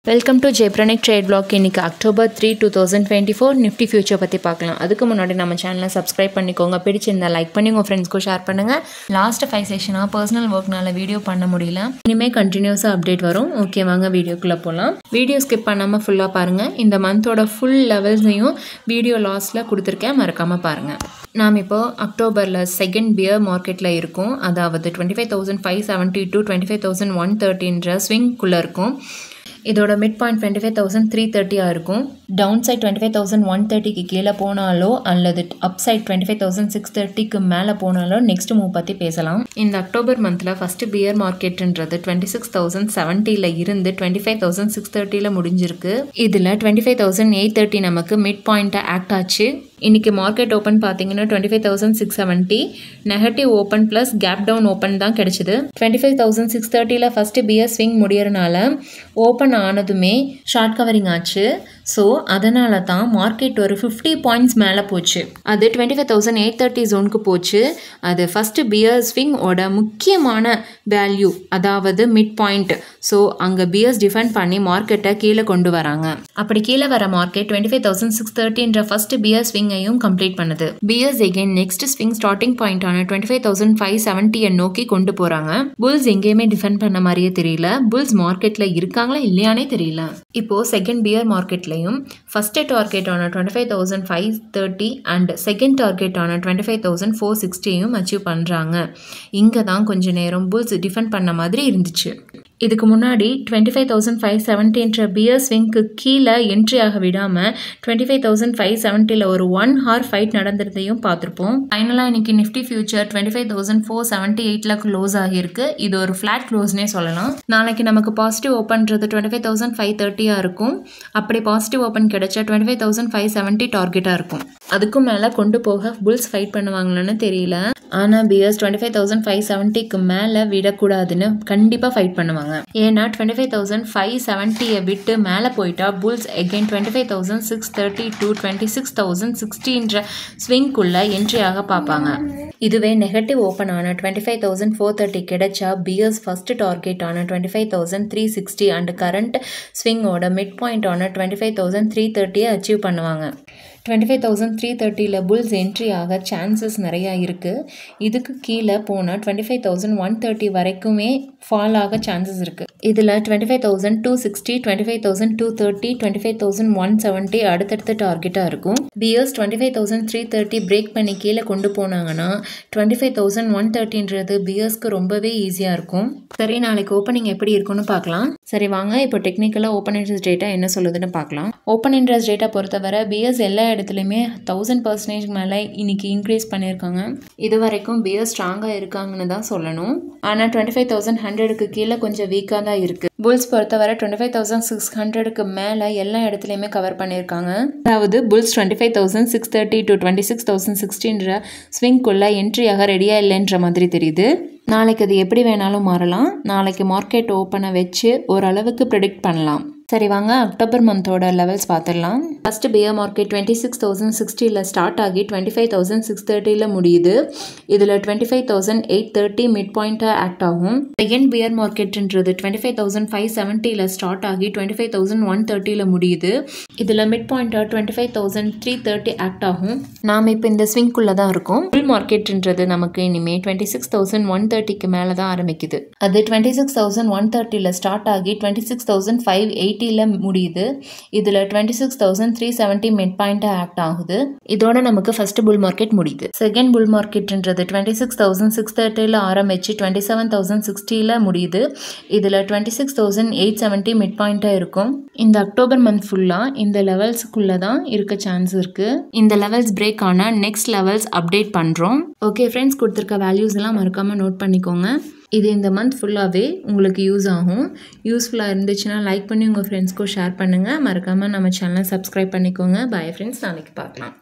Welcome to Jebronic trade block. இன்னைக்கு October 3, 2024 Nifty future பற்றி பார்க்கலாம். அதுக்கு முன்னாடி நம்ம சேனலை சப்ஸ்கிரைப் பண்ணிக்கோங்க. பிடிச்சிருந்தா லைக் பண்ணி உங்கள் ஃப்ரெண்ட்ஸ்க்கும் ஷேர் பண்ணுங்கள். லாஸ்ட் 5 செஷனாக பர்சனல் ஒர்க்னால வீடியோ பண்ண முடியல. இனிமேல் கண்டினியூஸாக அப்டேட் வரும். ஓகே, வாங்க வீடியோக்குள்ளே போகலாம். வீடியோ ஸ்கிப் பண்ணாமல் ஃபுல்லாக பாருங்கள். இந்த மந்தோட ஃபுல் லெவல்ஸையும் வீடியோ லாஸ்ட்டில் கொடுத்துருக்கேன், மறக்காமல் பாருங்கள். நாம் இப்போ அக்டோபரில் செகண்ட் பியர் மார்க்கெட்டில் இருக்கோம். அதாவது 25,570 to 25,130 ஸ்விங்குள்ளே இருக்கும். இதோட மிட் பாயிண்ட் 25,330 இருக்கும். டவுன் சைட் 25,130க்கு கீழே போனாலோ அல்லது அப் சைட் 25,630க்கு மேலே போனாலோ நெக்ஸ்ட் மூவ் பற்றி பேசலாம். இந்த அக்டோபர் மந்தில் ஃபஸ்ட்டு பியர் மார்க்கெட்டுன்றது 26,070ல் இருந்து 25,630ல் முடிஞ்சிருக்கு. இதில் 25,830 நமக்கு மிட் பாயிண்ட்டாக ஆக்ட் ஆச்சு. இன்னைக்கு மார்க்கெட் ஓப்பன் பார்த்தீங்கன்னா 25,670 negative open plus gap down open தான் கிடைச்சிது. 25,630ல் ஃபஸ்ட்டு பியர் ஸ்விங் முடியறனால ஓப்பன் ஆனதுமே ஷார்ட் கவரிங் ஆச்சு. ஸோ அதனால தான் மார்க்கெட் ஒரு 50 பாயிண்ட்ஸ் மேலே போச்சு. அது 25,830 ஜோனுக்கு போச்சு. அது ஃபஸ்ட்டு பியர் ஸ்விங்கோட முக்கியமான வேல்யூ, அதாவது மிட் பாயிண்ட். ஸோ அங்கே பியர்ஸ் டிஃபெண்ட் பண்ணி மார்க்கெட்டை கீழே கொண்டு வராங்க. அப்படி கீழே வர மார்க்கெட் 25,630 ஃபஸ்ட்டு பியர் ஸ்விங்கையும் கம்ப்ளீட் பண்ணுது. Bears again next swing starting பாயிண்டான 25,570 நோக்கி கொண்டு போகிறாங்க. புல்ஸ் எங்கேயுமே டிஃபெண்ட் பண்ண மாதிரியே தெரியல. புல்ஸ் மார்க்கெட்டில் இருக்காங்களா இல்லையானே தெரியல. இப்போ செகண்ட் பியர் மார்க்கெட்லையும் ஃபர்ஸ்ட் டார்கெட்டான 25,530 அண்ட் செகண்ட் டார்கெட்டான 25,460யும் அச்சீவ் பண்ணுறாங்க. இங்கே தான் கொஞ்ச நேரம் புல்ஸ் டிஃபெண்ட் பண்ண மாதிரி இருந்துச்சு. இதுக்கு முன்னாடி 25,570 பியர் ஸ்விங்க்கு கீழே என்ட்ரி ஆக விடாமல் 25,570ல் ஒரு 1 hour ஃபைட் நடந்துறதையும் பார்த்துருப்போம். ஃபைனலாக இன்னைக்கு நிஃப்டி ஃபியூச்சர் 25,478ல் க்ளோஸ் ஆகியிருக்கு. இது ஒரு ஃப்ளாட் க்ளோஸ்னே சொல்லலாம். நாளைக்கு நமக்கு பாசிட்டிவ் ஓப்பன்றது 25,530 இருக்கும். அப்படி பாசிட்டிவ் ஓப்பன் கிடைச்சா 25,570 டார்கெட்டாக இருக்கும். அதுக்கும் மேலே கொண்டு போக புல்ஸ் ஃபைட் பண்ணுவாங்களான்னு தெரியல. ஆனால் பியர்ஸ் 25,570க்கு மேலே விடக்கூடாதுன்னு கண்டிப்பாக ஃபைட் பண்ணுவாங்க. ஏன்னா 25,570 விட்டு மேலே போயிட்டா புல்ஸ் எகெயின் 25,630 to 26,060 ஸ்விங்குள்ள என்ட்ரி ஆக பார்ப்பாங்க. இதுவே நெகட்டிவ் ஓப்பன் ஆன 25,430 கிடைச்சா பியர்ஸ் ஃபர்ஸ்ட் டார்கெட் ஆன 25,360 அண்ட் கரண்ட் ஸ்விங்கோட மிட் பாயிண்ட் ஆன 25,330 அச்சீவ் பண்ணுவாங்க. 25,330ல் புல்ஸ் என்ட்ரி ஆக சான்சஸ் நிறையா இருக்குது. இதுக்கு கீழே போனால் 25,130 வரைக்குமே ஃபால் ஆக சான்சஸ் இருக்குது. இதில் 25,260, 25,230, 25,170 அடுத்தடுத்த டார்கெட்டாக இருக்கும். பியர்ஸ் 25,330 பிரேக் பண்ணி கீழே கொண்டு போனாங்கன்னா 25,130ன்றது பியர்ஸ்க்கு ரொம்பவே ஈஸியாக இருக்கும். சரி, நாளைக்கு ஓப்பனிங் எப்படி இருக்குன்னு பார்க்கலாம். சரி வாங்க, இப்போ டெக்னிக்கலாக ஓப்பன் இன்ட்ரெஸ்ட் டேட்டா என்ன சொல்லுதுன்னு பார்க்கலாம். ஓப்பன் இன்ட்ரெஸ்ட் டேட்டா பொறுத்தவரை பியர்ஸ் எல்லா இடத்துலையுமே 1000% மேலே இன்னைக்கு இன்க்ரீஸ் பண்ணியிருக்காங்க. இது வரைக்கும் பியர்ஸ் ஸ்ட்ராங்காக இருக்காங்கன்னு தான் சொல்லணும். ஆனால் 25,100க்கு கீழே கொஞ்சம் வீக்காக தான் இருக்குது. புல்ஸ் பொறுத்தவரை 25,600க்கு மேலே எல்லா இடத்துலையுமே கவர் பண்ணியிருக்காங்க. அதாவது புல்ஸ் 25,630 to 26,060 ஸ்விங்குள்ள என்ட்ரியாக ரெடியாக இல்லைன்ற மாதிரி தெரியுது. நாளைக்கு அது எப்படி வேணாலும் மாறலாம். நாளைக்கு மார்க்கெட் ஓப்பனை வச்சு ஓரளவுக்கு ப்ரெடிக்ட் பண்ணலாம். சரி வாங்க, அக்டோபர் மந்தோட லெவல்ஸ் பார்த்துடலாம். ஃபர்ஸ்ட் பியர் மார்க்கெட் 26,060ல் ஸ்டார்ட் ஆகி 25,630ல் முடியுது. இதில் 25,830 மிட் பாயிண்ட்டாக ஆக்ட் ஆகும். செகண்ட் பியர் மார்க்கெட்ன்றது 25,570ல் ஸ்டார்ட் ஆகி 25,130ல் முடியுது. இதில் மிட் பாயிண்ட்டாக 25,330 ஆக்ட் ஆகும். நாம் இப்போ இந்த ஸ்விங்குள்ளே தான் இருக்கோம். புல் மார்க்கெட்ன்றது நமக்கு இனிமேல் 26,130க்கு மேலே தான் ஆரம்பிக்குது. அது 26,130ல் ஸ்டார்ட் ஆகி 26,580ல் முடியுது. இதில் 26,370 மிட் பாயிண்ட்டாக ஆக்ட் ஆகுது. இதோட நமக்கு ஃபர்ஸ்ட் புல் மார்க்கெட் முடியுது. செகண்ட் புல் மார்க்கெட்ன்றது 26,630ல் ஆரம்பிச்சு 27,060ல் முடியுது. இதில் 26,870 மிட் பாயிண்ட்டாக இருக்கும். இந்த அக்டோபர் மந்த் ஃபுல்லாக இந்த லெவல்ஸுக்குள்ளே தான் இருக்க சான்ஸ் இருக்குது. இந்த லெவல்ஸ் பிரேக் ஆனால் நெக்ஸ்ட் லெவல்ஸ் அப்டேட் பண்ணுறோம். ஓகே ஃப்ரெண்ட்ஸ், கொடுத்துருக்க வேல்யூஸ் எல்லாம் மறக்காமல் நோட் பண்ணிக்கோங்க. இது இந்த மந்த் ஃபுல்லாகவே உங்களுக்கு யூஸ் ஆகும். யூஸ்ஃபுல்லாக இருந்துச்சுன்னா லைக் பண்ணி உங்கள் ஃப்ரெண்ட்ஸ்க்கும் ஷேர் பண்ணுங்கள். மறக்காமல் நம்ம சேனலை சப்ஸ்கிரைப் பண்ணிக்கோங்க. பாய் ஃப்ரெண்ட்ஸ், நாளைக்கு பார்க்கலாம்.